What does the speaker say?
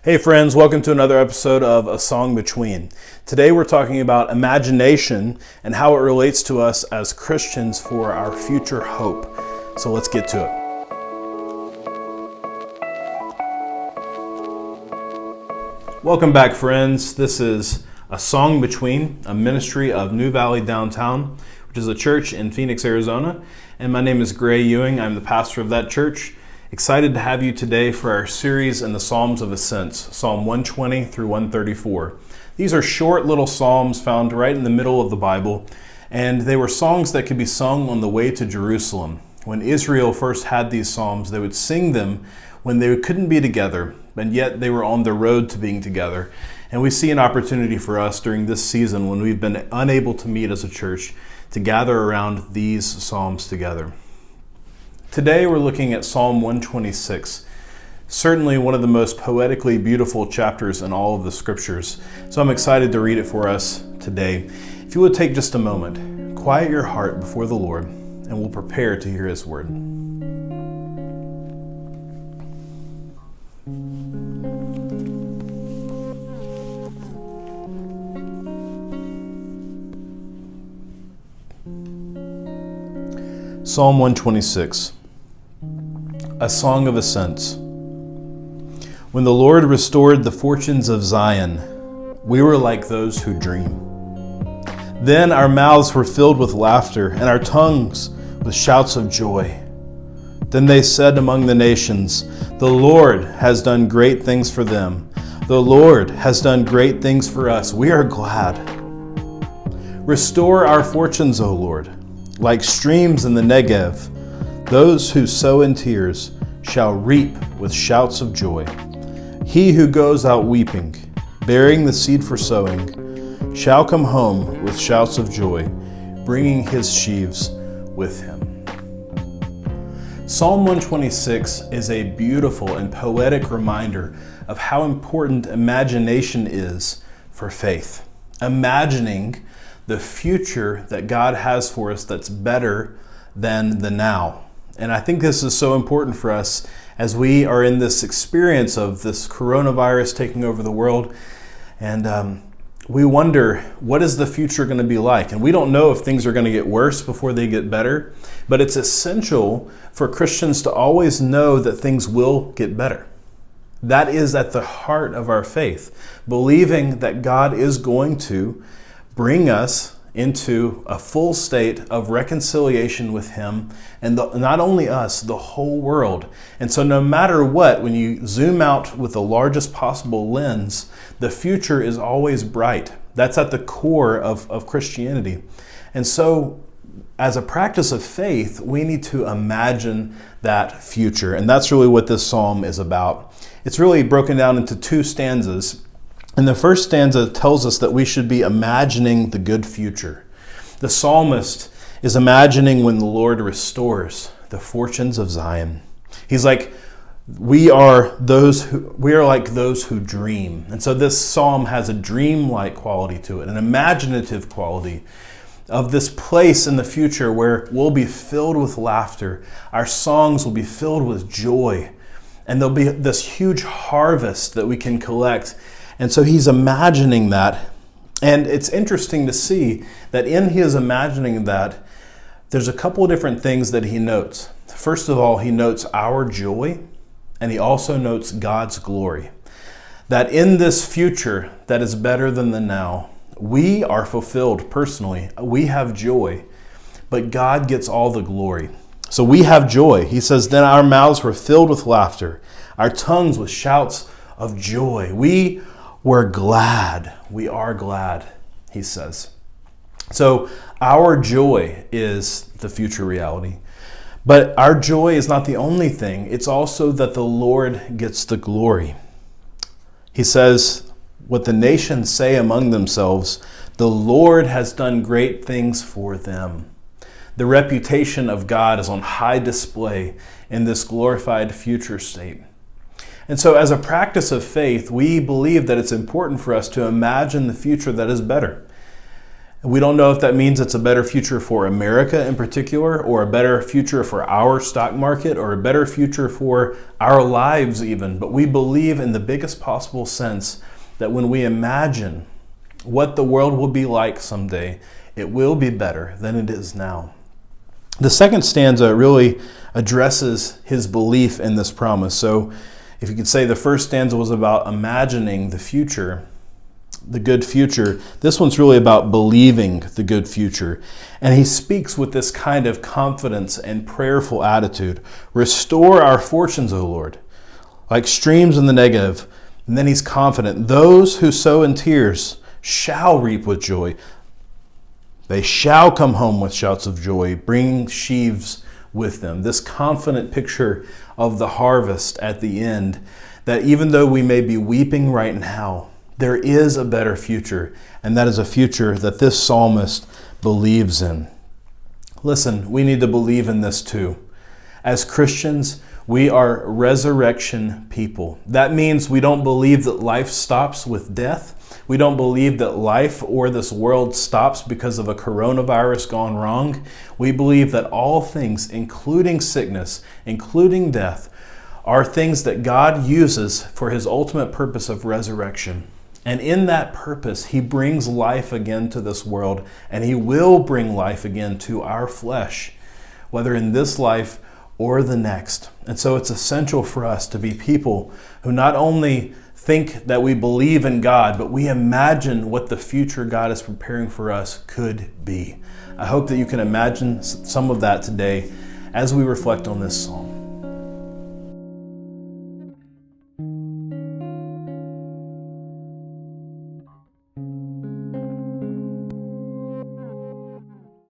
Hey friends, welcome to another episode of A Song Between. Today we're talking about imagination and how it relates to us as Christians for our future hope. So let's get to it. Welcome back, friends. This is A Song Between, a ministry of New Valley Downtown, which is a church in Phoenix, Arizona. And my name is Gray Ewing. I'm the pastor of that church. Excited to have you today for our series in the Songs of Ascents, Psalm 120 through 134. These are short little psalms found right in the middle of the Bible, and they were songs that could be sung on the way to Jerusalem. When Israel first had these psalms, they would sing them when they couldn't be together, and yet they were on the road to being together. And we see an opportunity for us during this season when we've been unable to meet as a church to gather around these psalms together. Today we're looking at Psalm 126, certainly one of the most poetically beautiful chapters in all of the scriptures. So I'm excited to read it for us today. If you would take just a moment, quiet your heart before the Lord, and we'll prepare to hear His word. Psalm 126. A Song of Ascents. When the Lord restored the fortunes of Zion, we were like those who dream. Then our mouths were filled with laughter, and our tongues with shouts of joy. Then they said among the nations, "The Lord has done great things for them. The Lord has done great things for us. We are glad. Restore our fortunes, O Lord, like streams in the Negeb. Those who sow in tears shall reap with shouts of joy. He who goes out weeping, bearing the seed for sowing, shall come home with shouts of joy, bringing his sheaves with him." Psalm 126 is a beautiful and poetic reminder of how important imagination is for faith. Imagining the future that God has for us that's better than the now. And I think this is so important for us as we are in this experience of this coronavirus taking over the world. And we wonder, what is the future going to be like? And we don't know if things are going to get worse before they get better. But it's essential for Christians to always know that things will get better. That is at the heart of our faith, believing that God is going to bring us into a full state of reconciliation with Him, and not only us, the whole world. And so no matter what, when you zoom out with the largest possible lens, the future is always bright. That's at the core of Christianity. And so as a practice of faith, we need to imagine that future. And that's really what this psalm is about. It's really broken down into two stanzas. And the first stanza tells us that we should be imagining the good future. The psalmist is imagining when the Lord restores the fortunes of Zion. He's like, we are like those who dream. And so this psalm has a dreamlike quality to it, an imaginative quality of this place in the future where we'll be filled with laughter. Our songs will be filled with joy. And there'll be this huge harvest that we can collect. And so he's imagining that. And it's interesting to see that in his imagining that, there's a couple of different things that he notes. First of all, he notes our joy, and he also notes God's glory. That in this future that is better than the now, we are fulfilled personally. We have joy, but God gets all the glory. So we have joy. He says, then our mouths were filled with laughter, our tongues with shouts of joy. We're glad. We are glad, he says. So our joy is the future reality. But our joy is not the only thing. It's also that the Lord gets the glory. He says, what the nations say among themselves, the Lord has done great things for them. The reputation of God is on high display in this glorified future state. And so as a practice of faith, we believe that it's important for us to imagine the future that is better. We don't know if that means it's a better future for America in particular, or a better future for our stock market, or a better future for our lives even. But we believe in the biggest possible sense that when we imagine what the world will be like someday, it will be better than it is now. The second stanza really addresses his belief in this promise. So if you could say the first stanza was about imagining the future, the good future, this one's really about believing the good future. And he speaks with this kind of confidence and prayerful attitude. Restore our fortunes, O Lord, like streams in the Negeb. And then he's confident. Those who sow in tears shall reap with joy. They shall come home with shouts of joy, bringing sheaves with them. This confident picture of the harvest at the end, that even though we may be weeping right now, there is a better future, and that is a future that this psalmist believes in. Listen, we need to believe in this too. As Christians, we are resurrection people. That means we don't believe that life stops with death. We don't believe that life or this world stops because of a coronavirus gone wrong. We believe that all things, including sickness, including death, are things that God uses for his ultimate purpose of resurrection. And in that purpose, he brings life again to this world, and he will bring life again to our flesh, whether in this life or the next. And so it's essential for us to be people who not only think that we believe in God, but we imagine what the future God is preparing for us could be. I hope that you can imagine some of that today as we reflect on this psalm.